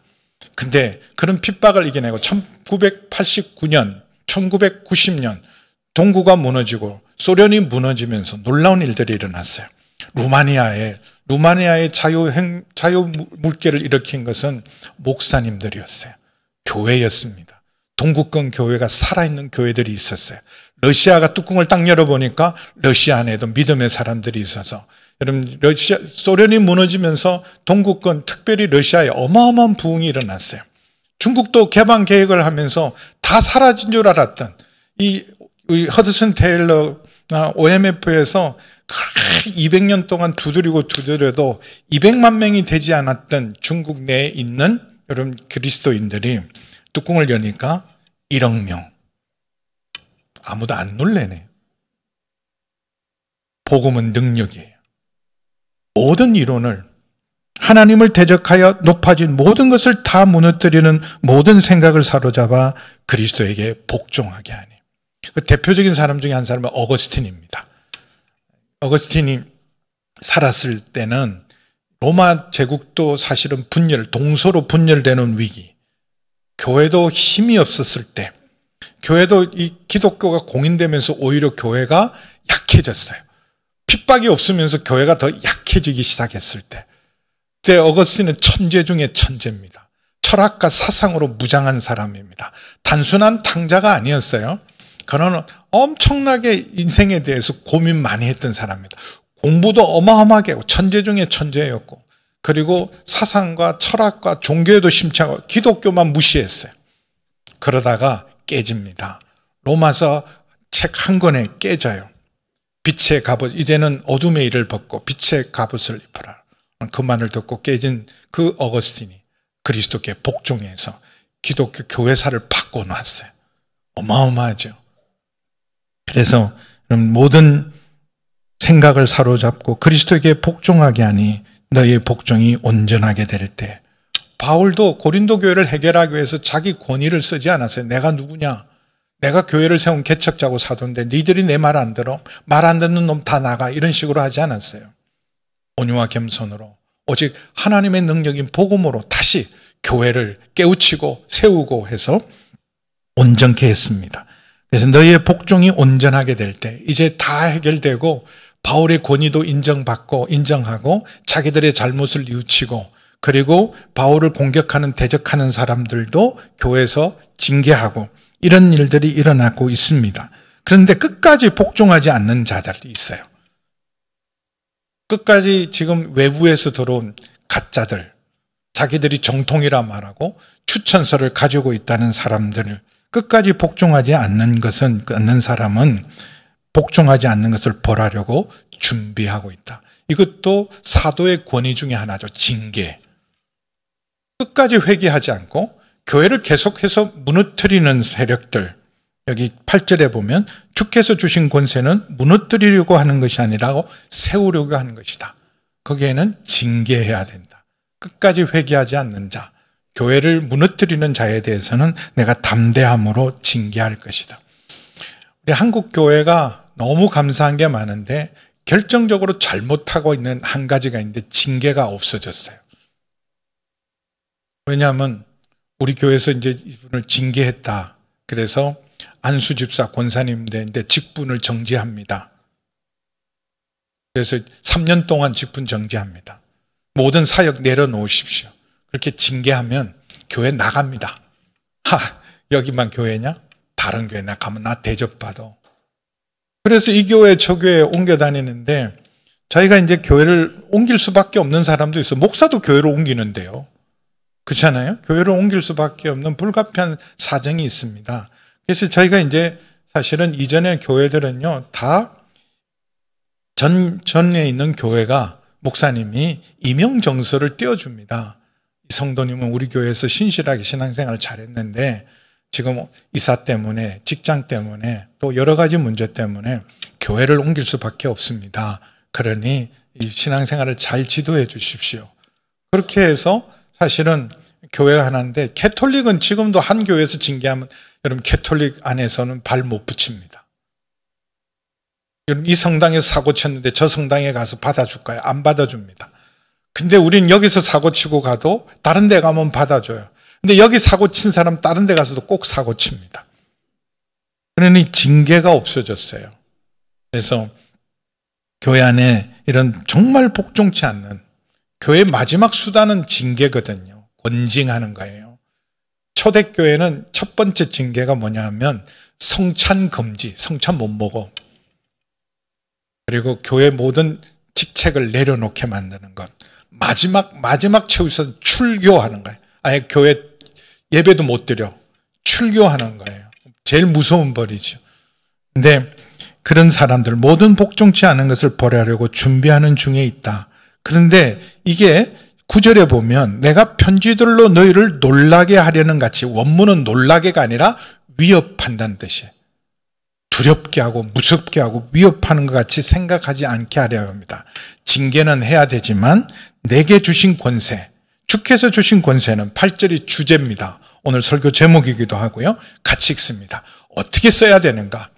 근데 그런 핍박을 이겨내고 1989년, 1990년 동구가 무너지고 소련이 무너지면서 놀라운 일들이 일어났어요. 루마니아의 자유물결을 일으킨 것은 목사님들이었어요. 교회였습니다. 동구권 교회가 살아있는 교회들이 있었어요. 러시아가 뚜껑을 딱 열어보니까 러시아 안에도 믿음의 사람들이 있어서, 여러분 소련이 무너지면서 동구권, 특별히 러시아에 어마어마한 부흥이 일어났어요. 중국도 개방 계획을 하면서 다 사라진 줄 알았던 이 허드슨 테일러 OMF에서 200년 동안 두드려도 200만 명이 되지 않았던 중국 내에 있는 여러분 그리스도인들이 뚜껑을 여니까 1억 명. 아무도 안 놀래네요. 복음은 능력이에요. 모든 이론을, 하나님을 대적하여 높아진 모든 것을 다 무너뜨리는 모든 생각을 사로잡아 그리스도에게 복종하게 하니. 그 대표적인 사람 중에 한 사람은 어거스틴입니다. 어거스틴이 살았을 때는 로마 제국도 사실은 동서로 분열되는 위기, 교회도 힘이 없었을 때, 교회도 이 기독교가 공인되면서 오히려 교회가 약해졌어요. 핍박이 없으면서 교회가 더 약해지기 시작했을 때, 그때 어거스틴은 천재 중에 천재입니다. 철학과 사상으로 무장한 사람입니다. 단순한 탕자가 아니었어요. 그는 엄청나게 인생에 대해서 고민 많이 했던 사람입니다. 공부도 어마어마하게 하고 천재 중에 천재였고, 그리고 사상과 철학과 종교에도 심취하고 기독교만 무시했어요. 그러다가 깨집니다. 로마서 책 한 권에 깨져요. 빛의 갑옷, 이제는 어둠의 일을 벗고 빛의 갑옷을 입어라. 그 말을 듣고 깨진 그 어거스틴이 그리스도께 복종해서 기독교 교회사를 바꿔놨어요. 어마어마하죠. 그래서 모든 생각을 사로잡고 그리스도에게 복종하게 하니 너희의 복종이 온전하게 될 때, 바울도 고린도 교회를 해결하기 위해서 자기 권위를 쓰지 않았어요. 내가 누구냐? 내가 교회를 세운 개척자고 사도인데 니들이 내 말 안 들어? 말 안 듣는 놈 다 나가. 이런 식으로 하지 않았어요. 온유와 겸손으로 오직 하나님의 능력인 복음으로 다시 교회를 깨우치고 세우고 해서 온전케 했습니다. 그래서 너희의 복종이 온전하게 될 때 이제 다 해결되고 바울의 권위도 인정하고 자기들의 잘못을 뉘우치고, 그리고 바울을 공격하는 대적하는 사람들도 교회에서 징계하고, 이런 일들이 일어나고 있습니다. 그런데 끝까지 복종하지 않는 자들이 있어요. 끝까지 지금 외부에서 들어온 가짜들, 자기들이 정통이라 말하고 추천서를 가지고 있다는 사람들을 끝까지 복종하지 않는 사람은 복종하지 않는 것을 벌하려고 준비하고 있다. 이것도 사도의 권위 중에 하나죠. 징계. 끝까지 회개하지 않고 교회를 계속해서 무너뜨리는 세력들, 여기 8절에 보면 주께서 주신 권세는 무너뜨리려고 하는 것이 아니라 세우려고 하는 것이다. 거기에는 징계해야 된다. 끝까지 회개하지 않는 자, 교회를 무너뜨리는 자에 대해서는 내가 담대함으로 징계할 것이다. 우리 한국 교회가 너무 감사한 게 많은데 결정적으로 잘못하고 있는 한 가지가 있는데 징계가 없어졌어요. 왜냐하면 우리 교회에서 이제 이분을 징계했다. 그래서 안수 집사 권사님인데 직분을 정지합니다. 그래서 3년 동안 직분 정지합니다. 모든 사역 내려놓으십시오. 그렇게 징계하면 교회 나갑니다. 여기만 교회냐? 다른 교회 나가면 나 대접받아. 그래서 이 교회 저 교회에 옮겨 다니는데 자기가 이제 교회를 옮길 수밖에 없는 사람도 있어요. 목사도 교회를 옮기는데요. 그렇잖아요? 교회를 옮길 수밖에 없는 불가피한 사정이 있습니다. 그래서 저희가 이제 사실은 이전에 교회들은요, 다 전에 있는 교회가 목사님이 임용정서를 띄워줍니다. 이 성도님은 우리 교회에서 신실하게 신앙생활을 잘했는데 지금 이사 때문에, 직장 때문에, 또 여러 가지 문제 때문에 교회를 옮길 수밖에 없습니다. 그러니 이 신앙생활을 잘 지도해 주십시오. 그렇게 해서 사실은 교회가 하나인데, 캐톨릭은 지금도 한 교회에서 징계하면 여러분 캐톨릭 안에서는 발 못 붙입니다. 여러분 이 성당에서 사고 쳤는데 저 성당에 가서 받아줄까요? 안 받아줍니다. 근데 우린 여기서 사고 치고 가도 다른 데 가면 받아줘요. 근데 여기 사고 친 사람 다른 데 가서도 꼭 사고 칩니다. 그러니 징계가 없어졌어요. 그래서 교회 안에 이런 정말 복종치 않는, 교회의 마지막 수단은 징계거든요. 권징하는 거예요. 초대교회는 첫 번째 징계가 뭐냐 하면 성찬 금지, 성찬 못 먹어. 그리고 교회 모든 직책을 내려놓게 만드는 것. 마지막 최우선 출교하는 거예요. 아예 교회 예배도 못 드려. 출교하는 거예요. 제일 무서운 벌이죠. 근데 그런 사람들, 모든 복종치 않은 것을 버리려고 준비하는 중에 있다. 그런데 이게 9절에 보면 내가 편지들로 너희를 놀라게 하려는 같이, 원문은 놀라게가 아니라 위협한다는 뜻이에요. 두렵게 하고 무섭게 하고 위협하는 것 같이 생각하지 않게 하려 합니다. 징계는 해야 되지만 내게 주신 권세, 주께서 주신 권세는 8절이 주제입니다. 오늘 설교 제목이기도 하고요. 같이 읽습니다. 어떻게 써야 되는가?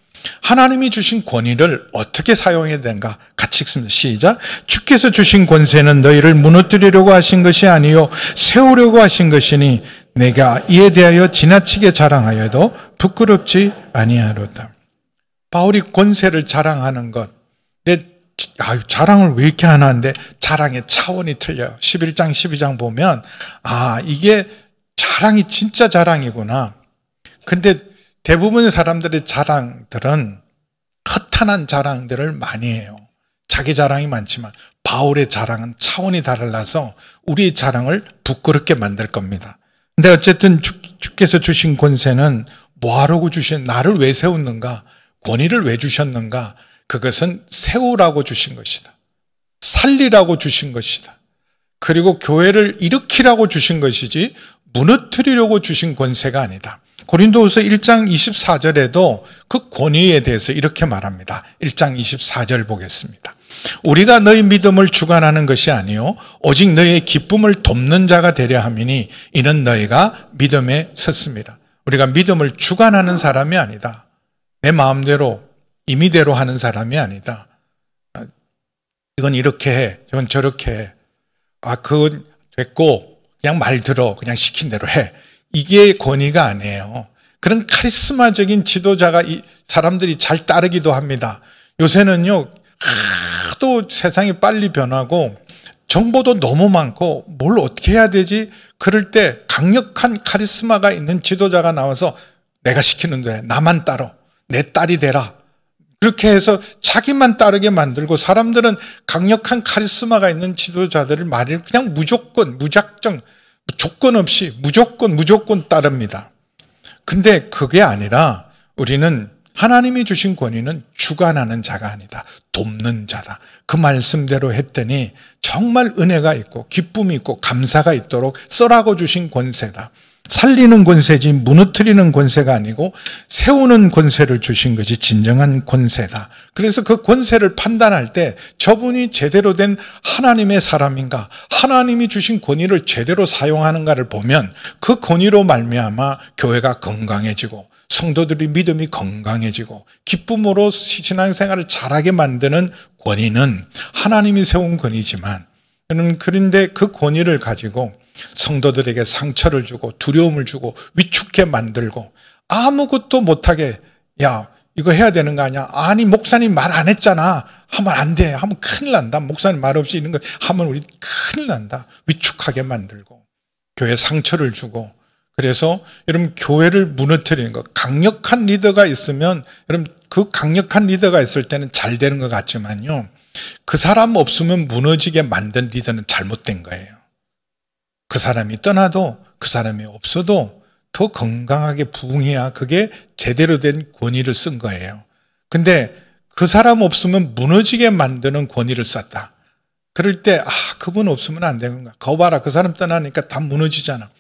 하나님이 주신 권위를 어떻게 사용해야 되는가? 같이 읽습니다. 시작. 주께서 주신 권세는 너희를 무너뜨리려고 하신 것이 아니요 세우려고 하신 것이니 내가 이에 대하여 지나치게 자랑하여도 부끄럽지 아니하로다. 바울이 권세를 자랑하는 것, 자랑을 왜 이렇게 하나 하는데 자랑의 차원이 틀려요. 11장 12장 보면 이게 자랑이 진짜 자랑이구나. 근데 대부분의 사람들의 자랑들은 허탄한 자랑들을 많이 해요. 자기 자랑이 많지만 바울의 자랑은 차원이 달라서 우리의 자랑을 부끄럽게 만들 겁니다. 근데 어쨌든 주께서 주신 권세는 뭐하라고 주신, 나를 왜 세웠는가? 권위를 왜 주셨는가? 그것은 세우라고 주신 것이다. 살리라고 주신 것이다. 그리고 교회를 일으키라고 주신 것이지 무너뜨리려고 주신 권세가 아니다. 고린도후서 1장 24절에도 그 권위에 대해서 이렇게 말합니다. 1장 24절 보겠습니다. 우리가 너희 믿음을 주관하는 것이 아니요 오직 너희의 기쁨을 돕는 자가 되려 함이니 이는 너희가 믿음에 섰습니다. 우리가 믿음을 주관하는 사람이 아니다. 내 마음대로 임의대로 하는 사람이 아니다. 이건 이렇게 해, 이건 저렇게 해. 그건 됐고 그냥 말 들어, 그냥 시킨 대로 해. 이게 권위가 아니에요. 그런 카리스마적인 지도자가 사람들이 잘 따르기도 합니다. 요새는요, 하도 세상이 빨리 변하고 정보도 너무 많고 뭘 어떻게 해야 되지? 그럴 때 강력한 카리스마가 있는 지도자가 나와서 내가 시키는 대로 해. 나만 따라. 내 딸이 되라. 그렇게 해서 자기만 따르게 만들고 사람들은 강력한 카리스마가 있는 지도자들을 말을 그냥 무조건, 무작정, 조건 없이 무조건 따릅니다. 근데 그게 아니라 우리는 하나님이 주신 권위는 주관하는 자가 아니다. 돕는 자다. 그 말씀대로 했더니 정말 은혜가 있고 기쁨이 있고 감사가 있도록 써라고 주신 권세다. 살리는 권세지 무너뜨리는 권세가 아니고 세우는 권세를 주신 것이 진정한 권세다. 그래서 그 권세를 판단할 때 저분이 제대로 된 하나님의 사람인가, 하나님이 주신 권위를 제대로 사용하는가를 보면 그 권위로 말미암아 교회가 건강해지고 성도들이 믿음이 건강해지고 기쁨으로 신앙생활을 잘하게 만드는 권위는 하나님이 세운 권위지만, 그런데 그 권위를 가지고 성도들에게 상처를 주고 두려움을 주고 위축해 만들고 아무것도 못하게, 야 이거 해야 되는 거 아니야? 아니 목사님 말 안 했잖아. 하면 안 돼. 하면 큰일 난다. 목사님 말 없이 이런 거 하면 우리 큰일 난다. 위축하게 만들고 교회에 상처를 주고. 그래서 여러분 교회를 무너뜨리는 것, 강력한 리더가 있으면 여러분 그 강력한 리더가 있을 때는 잘 되는 것 같지만요, 그 사람 없으면 무너지게 만든 리더는 잘못된 거예요. 그 사람이 떠나도 그 사람이 없어도 더 건강하게 부흥해야 그게 제대로 된 권위를 쓴 거예요. 근데 그 사람 없으면 무너지게 만드는 권위를 썼다. 그럴 때 그분 없으면 안 되는 거야. 거 봐라, 그 사람 떠나니까 다 무너지잖아.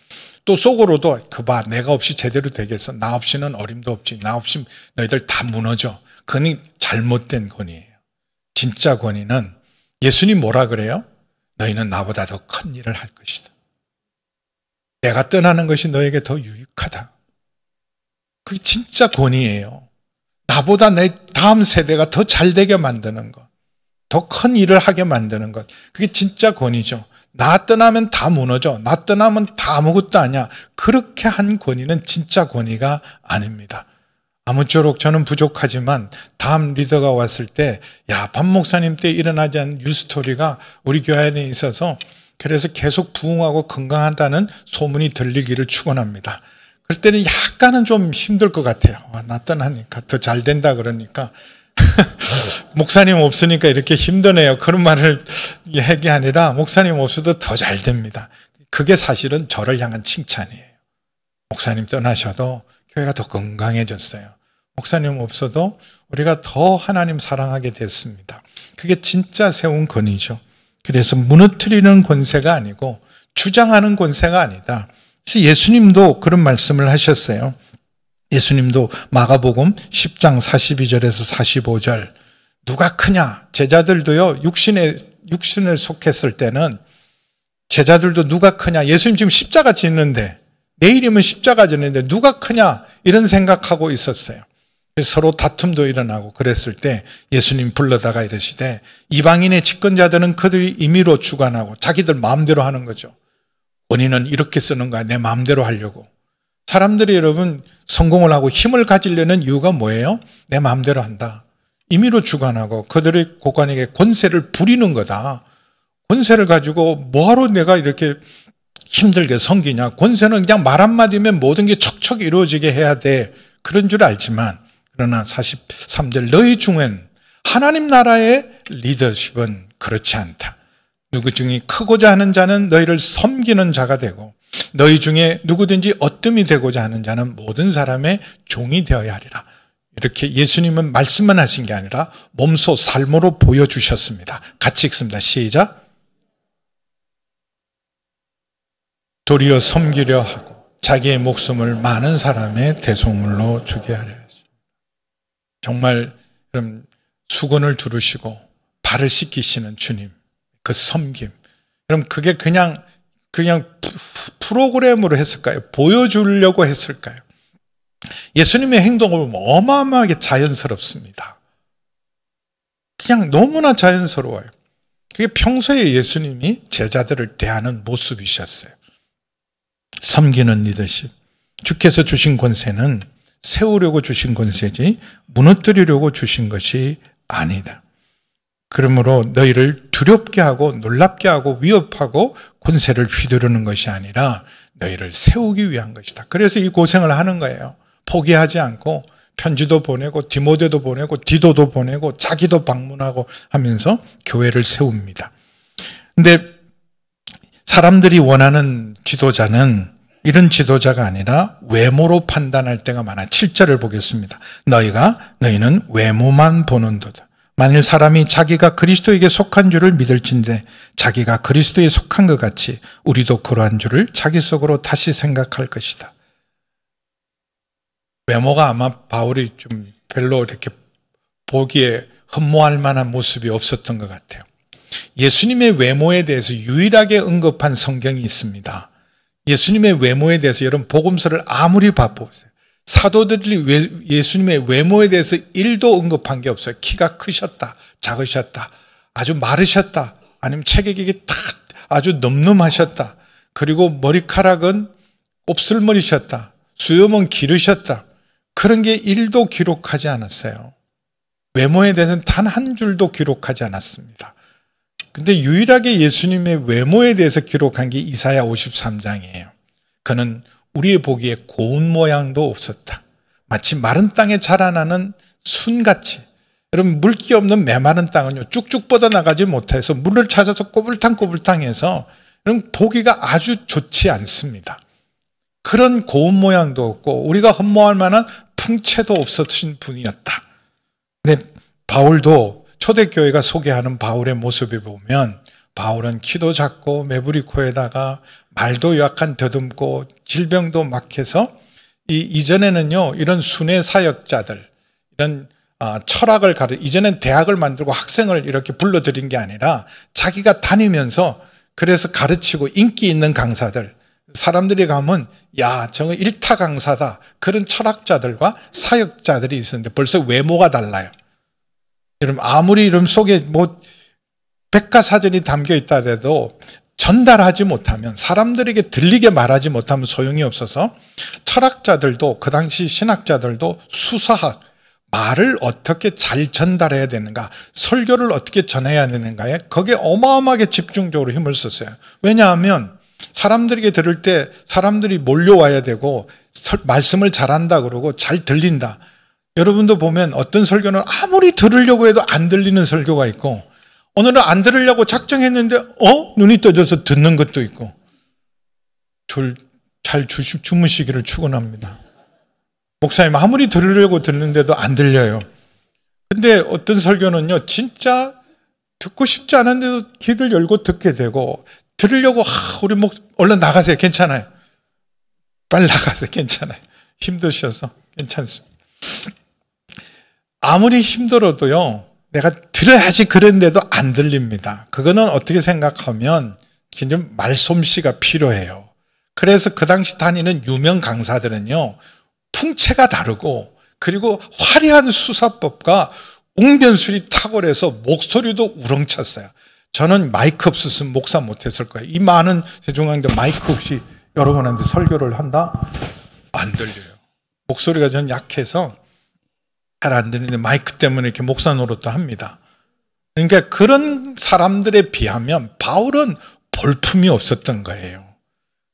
또 속으로도 그 봐, 내가 없이 제대로 되겠어. 나 없이는 어림도 없지. 나 없이 너희들 다 무너져. 그건 잘못된 권위예요. 진짜 권위는 예수님 뭐라 그래요? 너희는 나보다 더 큰 일을 할 것이다. 내가 떠나는 것이 너에게 더 유익하다. 그게 진짜 권위예요. 나보다 내 다음 세대가 더 잘되게 만드는 것, 더 큰 일을 하게 만드는 것, 그게 진짜 권위죠. 나 떠나면 다 무너져. 나 떠나면 다 아무것도 아니야. 그렇게 한 권위는 진짜 권위가 아닙니다. 아무쪼록 저는 부족하지만 다음 리더가 왔을 때, 야, 반 목사님 때 일어나지 않은 뉴스토리가 우리 교회 안에 있어서 그래서 계속 부흥하고 건강한다는 소문이 들리기를 축원합니다. 그럴 때는 약간은 좀 힘들 것 같아요. 나 떠나니까 더 잘 된다 그러니까 목사님 없으니까 이렇게 힘드네요. 그런 말을 얘기 아니라 목사님 없어도 더 잘 됩니다. 그게 사실은 저를 향한 칭찬이에요. 목사님 떠나셔도 교회가 더 건강해졌어요. 목사님 없어도 우리가 더 하나님 사랑하게 됐습니다. 그게 진짜 세운 권위죠. 그래서 무너뜨리는 권세가 아니고 주장하는 권세가 아니다. 그래서 예수님도 그런 말씀을 하셨어요. 예수님도 마가복음 10장 42절에서 45절, 누가 크냐? 제자들도요, 육신을 속했을 때는 제자들도 누가 크냐? 예수님 지금 십자가 지는데, 내일이면 십자가 지는데 누가 크냐? 이런 생각하고 있었어요. 그래서 서로 다툼도 일어나고 그랬을 때 예수님 불러다가 이러시되, 이방인의 집권자들은 그들이 임의로 주관하고 자기들 마음대로 하는 거죠. 원인은 이렇게 쓰는 거야. 내 마음대로 하려고. 사람들이 여러분 성공을 하고 힘을 가지려는 이유가 뭐예요? 내 마음대로 한다. 임의로 주관하고 그들의 고관에게 권세를 부리는 거다. 권세를 가지고 뭐하러 내가 이렇게 힘들게 섬기냐. 권세는 그냥 말 한마디면 모든 게 척척 이루어지게 해야 돼. 그런 줄 알지만, 그러나 43절, 너희 중엔 하나님 나라의 리더십은 그렇지 않다. 누구 중에 크고자 하는 자는 너희를 섬기는 자가 되고, 너희 중에 누구든지 어뜸이 되고자 하는 자는 모든 사람의 종이 되어야 하리라. 이렇게 예수님은 말씀만 하신 게 아니라 몸소 삶으로 보여주셨습니다. 같이 읽습니다. 시작. 도리어 섬기려 하고 자기의 목숨을 많은 사람의 대속물로 주게 하려 하십니다. 정말 그럼 수건을 두르시고 발을 씻기시는 주님, 그 섬김. 그럼 그게 그냥 프로그램으로 했을까요? 보여주려고 했을까요? 예수님의 행동은 어마어마하게 자연스럽습니다. 그냥 너무나 자연스러워요. 그게 평소에 예수님이 제자들을 대하는 모습이셨어요. 섬기는 리더십. 주께서 주신 권세는 세우려고 주신 권세지 무너뜨리려고 주신 것이 아니다. 그러므로 너희를 두렵게 하고 놀랍게 하고 위협하고 권세를 휘두르는 것이 아니라 너희를 세우기 위한 것이다. 그래서 이 고생을 하는 거예요. 포기하지 않고 편지도 보내고 디모데도 보내고 디도도 보내고 자기도 방문하고 하면서 교회를 세웁니다. 근데 사람들이 원하는 지도자는 이런 지도자가 아니라 외모로 판단할 때가 많아. 7절을 보겠습니다. 너희는 외모만 보는도다. 만일 사람이 자기가 그리스도에게 속한 줄을 믿을진대 자기가 그리스도에 속한 것 같이 우리도 그러한 줄을 자기 속으로 다시 생각할 것이다. 외모가 아마 바울이 좀 별로 이렇게 보기에 흠모할 만한 모습이 없었던 것 같아요. 예수님의 외모에 대해서 유일하게 언급한 성경이 있습니다. 예수님의 외모에 대해서 여러분 복음서를 아무리 봐보세요. 사도들이 예수님의 외모에 대해서 1도 언급한 게 없어요. 키가 크셨다, 작으셨다, 아주 마르셨다, 아니면 체격이 딱 아주 늠름하셨다, 그리고 머리카락은 곱슬머리셨다, 수염은 기르셨다, 그런 게 1도 기록하지 않았어요. 외모에 대해서는 단 한 줄도 기록하지 않았습니다. 근데 유일하게 예수님의 외모에 대해서 기록한 게 이사야 53장이에요. 그는 우리의 보기에 고운 모양도 없었다. 마치 마른 땅에 자라나는 순같이. 여러분 물기 없는 메마른 땅은요 쭉쭉 뻗어나가지 못해서 물을 찾아서 꼬불탕꼬불탕해서 보기가 아주 좋지 않습니다. 그런 고운 모양도 없고 우리가 흠모할 만한 풍채도 없으신 분이었다. 근데 바울도 초대교회가 소개하는 바울의 모습을 보면 바울은 키도 작고 매부리 코에다가 말도 약간 더듬고 질병도 막해서 이전에는요 이런 순회 사역자들 이런 철학을 이전엔 대학을 만들고 학생을 이렇게 불러들인 게 아니라 자기가 다니면서 그래서 가르치고 인기 있는 강사들 사람들이 가면 야 저거 일타 강사다 그런 철학자들과 사역자들이 있었는데 벌써 외모가 달라요. 여러분 아무리 이름 속에 뭐 백과사전이 담겨 있다 해도 전달하지 못하면 사람들에게 들리게 말하지 못하면 소용이 없어서 철학자들도 그 당시 신학자들도 수사학 말을 어떻게 잘 전달해야 되는가 설교를 어떻게 전해야 되는가에 거기에 어마어마하게 집중적으로 힘을 썼어요. 왜냐하면 사람들에게 들을 때 사람들이 몰려와야 되고 말씀을 잘한다 그러고 잘 들린다. 여러분도 보면 어떤 설교는 아무리 들으려고 해도 안 들리는 설교가 있고 오늘은 안 들으려고 작정했는데 눈이 떠져서 듣는 것도 있고 잘 주무시기를 축원합니다. 목사님 아무리 들으려고 듣는데도 안 들려요. 근데 어떤 설교는요 진짜 듣고 싶지 않은데도 귀를 열고 듣게 되고 들으려고 우리 얼른 나가세요. 괜찮아요. 빨리 나가세요. 괜찮아요. 힘드셔서 괜찮습니다. 아무리 힘들어도요 내가 들어야지 그랬는데도 안 들립니다. 그거는 어떻게 생각하면 그냥 말솜씨가 필요해요. 그래서 그 당시 다니는 유명 강사들은요 풍채가 다르고 그리고 화려한 수사법과 웅변술이 탁월해서 목소리도 우렁찼어요. 저는 마이크 없었으면 목사 못했을 거예요. 이 많은 죄송한데 마이크 없이 여러분한테 설교를 한다? 안 들려요. 목소리가 저는 약해서 잘 안 들리는데 마이크 때문에 이렇게 목사 노릇도 합니다. 그러니까 그런 사람들에 비하면 바울은 볼품이 없었던 거예요.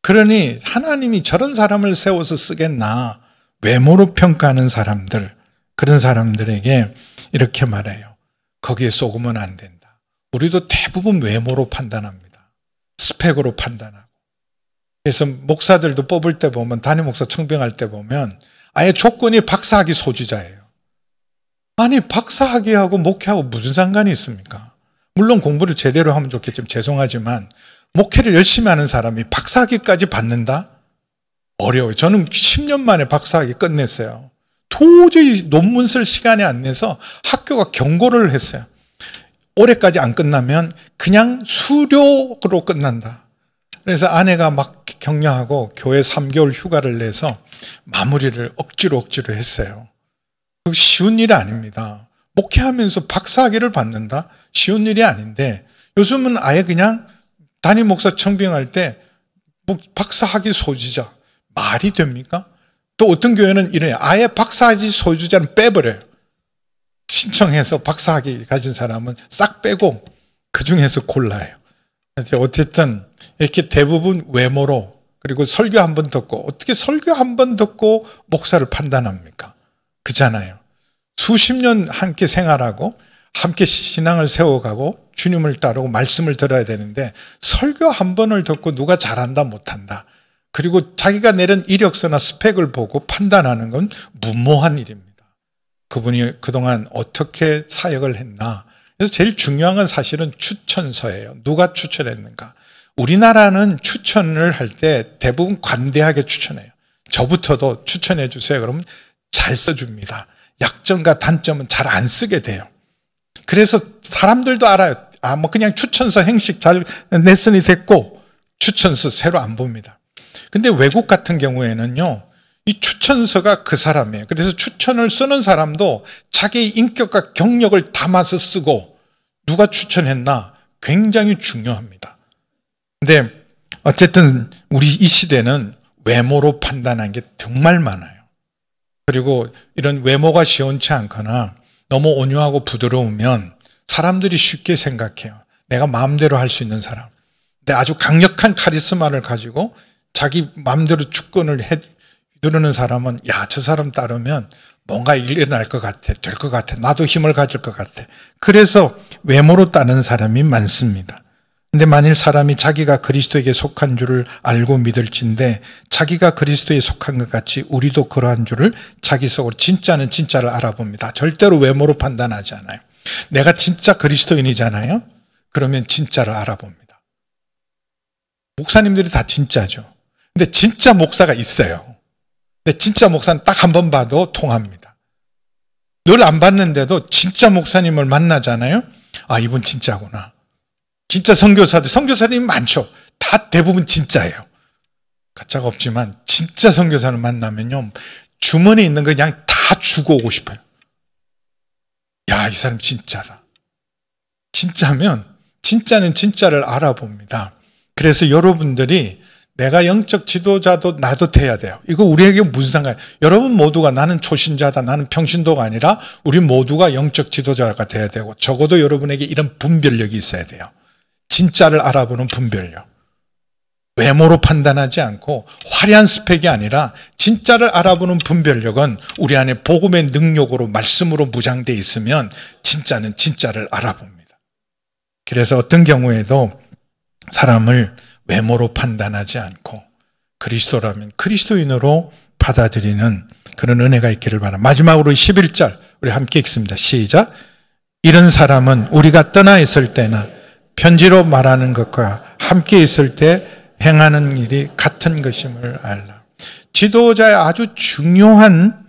그러니 하나님이 저런 사람을 세워서 쓰겠나 외모로 평가하는 사람들 그런 사람들에게 이렇게 말해요. 거기에 속으면 안 된다. 우리도 대부분 외모로 판단합니다. 스펙으로 판단하고. 그래서 목사들도 뽑을 때 보면 담임 목사 청빙할 때 보면 아예 조건이 박사학위 소지자예요. 아니 박사학위하고 목회하고 무슨 상관이 있습니까? 물론 공부를 제대로 하면 좋겠지만 죄송하지만 목회를 열심히 하는 사람이 박사학위까지 받는다? 어려워요. 저는 10년 만에 박사학위 끝냈어요. 도저히 논문 쓸 시간이 안 내서 학교가 경고를 했어요. 올해까지 안 끝나면 그냥 수료로 끝난다. 그래서 아내가 막 격려하고 교회 3개월 휴가를 내서 마무리를 억지로 했어요. 그거 쉬운 일이 아닙니다. 목회하면서 박사학위를 받는다? 쉬운 일이 아닌데 요즘은 아예 그냥 담임 목사 청빙할 때 박사학위 소지자 말이 됩니까? 또 어떤 교회는 이래요. 아예 박사학위 소지자는 빼버려요. 신청해서 박사학위 가진 사람은 싹 빼고 그중에서 골라요. 어쨌든 이렇게 대부분 외모로 그리고 설교 한 번 듣고 어떻게 설교 한 번 듣고 목사를 판단합니까? 그잖아요. 수십 년 함께 생활하고 함께 신앙을 세워가고 주님을 따르고 말씀을 들어야 되는데 설교 한 번을 듣고 누가 잘한다 못한다 그리고 자기가 내린 이력서나 스펙을 보고 판단하는 건 무모한 일입니다. 그분이 그동안 어떻게 사역을 했나. 그래서 제일 중요한 건 사실은 추천서예요. 누가 추천했는가. 우리나라는 추천을 할 때 대부분 관대하게 추천해요. 저부터도 추천해 주세요. 그러면 잘 써줍니다. 약점과 단점은 잘 안 쓰게 돼요. 그래서 사람들도 알아요. 뭐 그냥 추천서 행식 잘 냈으니 됐고 추천서 새로 안 봅니다. 근데 외국 같은 경우에는요, 이 추천서가 그 사람이에요. 그래서 추천을 쓰는 사람도 자기 인격과 경력을 담아서 쓰고 누가 추천했나 굉장히 중요합니다. 근데 어쨌든 우리 이 시대는 외모로 판단하는 게 정말 많아요. 그리고 이런 외모가 시원치 않거나 너무 온유하고 부드러우면 사람들이 쉽게 생각해요. 내가 마음대로 할 수 있는 사람. 근데 아주 강력한 카리스마를 가지고 자기 마음대로 주권을 휘두르는 사람은 야, 저 사람 따르면 뭔가 일어날 것 같아. 될 것 같아. 나도 힘을 가질 것 같아. 그래서 외모로 따르는 사람이 많습니다. 근데 만일 사람이 자기가 그리스도에게 속한 줄을 알고 믿을진데 자기가 그리스도에 속한 것 같이 우리도 그러한 줄을 자기 속으로 진짜는 진짜를 알아봅니다. 절대로 외모로 판단하지 않아요. 내가 진짜 그리스도인이잖아요. 그러면 진짜를 알아봅니다. 목사님들이 다 진짜죠. 근데 진짜 목사가 있어요. 근데 진짜 목사는 딱 한 번 봐도 통합니다. 늘 안 봤는데도 진짜 목사님을 만나잖아요. 아, 이분 진짜구나. 진짜 선교사님이 많죠. 다 대부분 진짜예요. 가짜가 없지만 진짜 선교사를 만나면요, 주머니에 있는 거 그냥 다 주고 오고 싶어요. 야, 이 사람 진짜다. 진짜면 진짜는 진짜를 알아봅니다. 그래서 여러분들이 내가 영적 지도자도 나도 돼야 돼요. 이거 우리에게 무슨 상관이에요? 여러분 모두가 나는 초신자다, 나는 평신도가 아니라 우리 모두가 영적 지도자가 돼야 되고 적어도 여러분에게 이런 분별력이 있어야 돼요. 진짜를 알아보는 분별력. 외모로 판단하지 않고 화려한 스펙이 아니라 진짜를 알아보는 분별력은 우리 안에 복음의 능력으로 말씀으로 무장되어 있으면 진짜는 진짜를 알아봅니다. 그래서 어떤 경우에도 사람을 외모로 판단하지 않고 그리스도라면 그리스도인으로 받아들이는 그런 은혜가 있기를 바랍니다. 마지막으로 11절 우리 함께 읽습니다. 시작. 이런 사람은 우리가 떠나 있을 때나 편지로 말하는 것과 함께 있을 때 행하는 일이 같은 것임을 알라. 지도자의 아주 중요한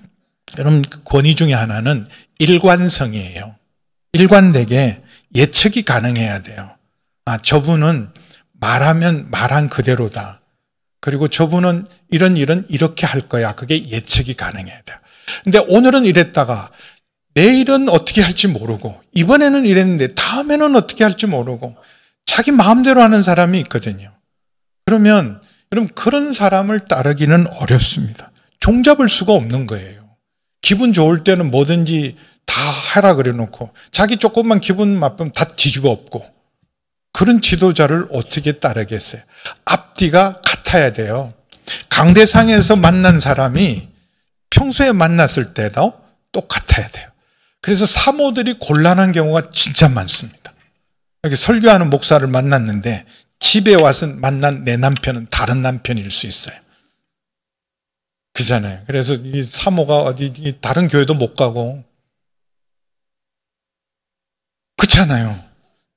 여러분 권위 중에 하나는 일관성이에요. 일관되게 예측이 가능해야 돼요. 아, 저분은 말하면 말한 그대로다. 그리고 저분은 이런 일은 이렇게 할 거야. 그게 예측이 가능해야 돼요. 근데 오늘은 이랬다가 내일은 어떻게 할지 모르고 이번에는 이랬는데 다음에는 어떻게 할지 모르고 자기 마음대로 하는 사람이 있거든요. 그러면 여러분 그런 사람을 따르기는 어렵습니다. 종잡을 수가 없는 거예요. 기분 좋을 때는 뭐든지 다 하라 그래 놓고 자기 조금만 기분 나쁘면 다 뒤집어 엎고 그런 지도자를 어떻게 따르겠어요? 앞뒤가 같아야 돼요. 강대상에서 만난 사람이 평소에 만났을 때도 똑같아야 돼요. 그래서 사모들이 곤란한 경우가 진짜 많습니다. 여기 설교하는 목사를 만났는데 집에 와서 만난 내 남편은 다른 남편일 수 있어요. 그잖아요. 그래서 이 사모가 어디 다른 교회도 못 가고 그렇잖아요.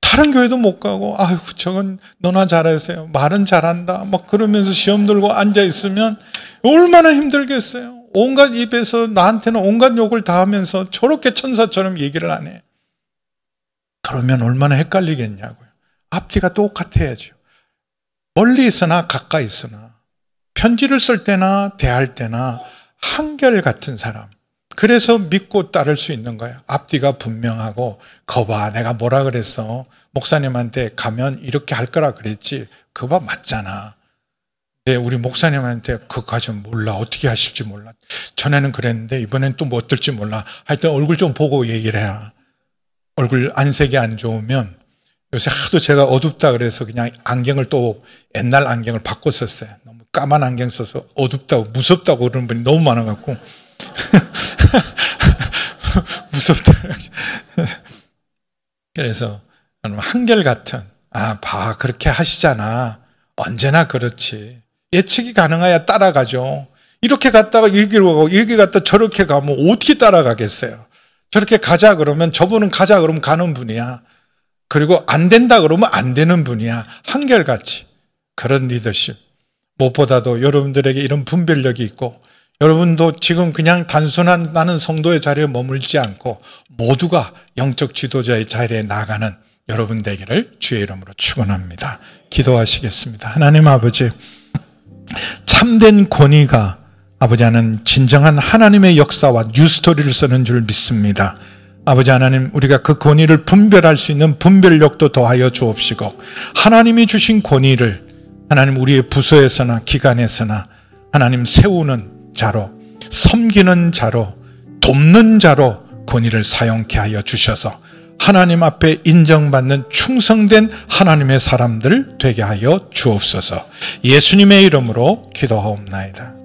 다른 교회도 못 가고 아유 저건 너나 잘하세요. 말은 잘한다. 막 그러면서 시험 들고 앉아 있으면 얼마나 힘들겠어요. 온갖 입에서 나한테는 온갖 욕을 다 하면서 저렇게 천사처럼 얘기를 안 해. 그러면 얼마나 헷갈리겠냐고요. 앞뒤가 똑같아야죠. 멀리 있으나 가까이 있으나 편지를 쓸 때나 대할 때나 한결같은 사람. 그래서 믿고 따를 수 있는 거예요. 앞뒤가 분명하고 거봐 내가 뭐라 그랬어. 목사님한테 가면 이렇게 할 거라 그랬지. 그거 맞잖아. 네, 우리 목사님한테 그거까지 몰라. 어떻게 하실지 몰라. 전에는 그랬는데 이번엔 또 뭐 어떨지 몰라. 하여튼 얼굴 좀 보고 얘기를 해라. 얼굴 안색이 안 좋으면 요새 하도 제가 어둡다 그래서 그냥 안경을 또 옛날 안경을 바꿨었어요. 너무 까만 안경 써서 어둡다고 무섭다고 그러는 분이 너무 많아갖고 무섭다. 그래서 한결같은 봐 그렇게 하시잖아. 언제나 그렇지. 예측이 가능해야 따라가죠. 이렇게 갔다가 이렇게 가고 이렇게 갔다 저렇게 가면 어떻게 따라가겠어요. 저렇게 가자 그러면 저분은 가자 그러면 가는 분이야. 그리고 안 된다 그러면 안 되는 분이야. 한결같이. 그런 리더십. 무엇보다도 여러분들에게 이런 분별력이 있고 여러분도 지금 그냥 단순한 나는 성도의 자리에 머물지 않고 모두가 영적 지도자의 자리에 나가는 여러분 되기를 주의 이름으로 축원합니다. 기도하시겠습니다. 하나님 아버지, 참된 권위가 아버지 하나님 진정한 하나님의 역사와 뉴스토리를 쓰는 줄 믿습니다. 아버지 하나님, 우리가 그 권위를 분별할 수 있는 분별력도 더하여 주옵시고 하나님이 주신 권위를 하나님 우리의 부서에서나 기관에서나 하나님 세우는 자로, 섬기는 자로, 돕는 자로 권위를 사용케 하여 주셔서 하나님 앞에 인정받는 충성된 하나님의 사람들 되게 하여 주옵소서. 예수님의 이름으로 기도하옵나이다.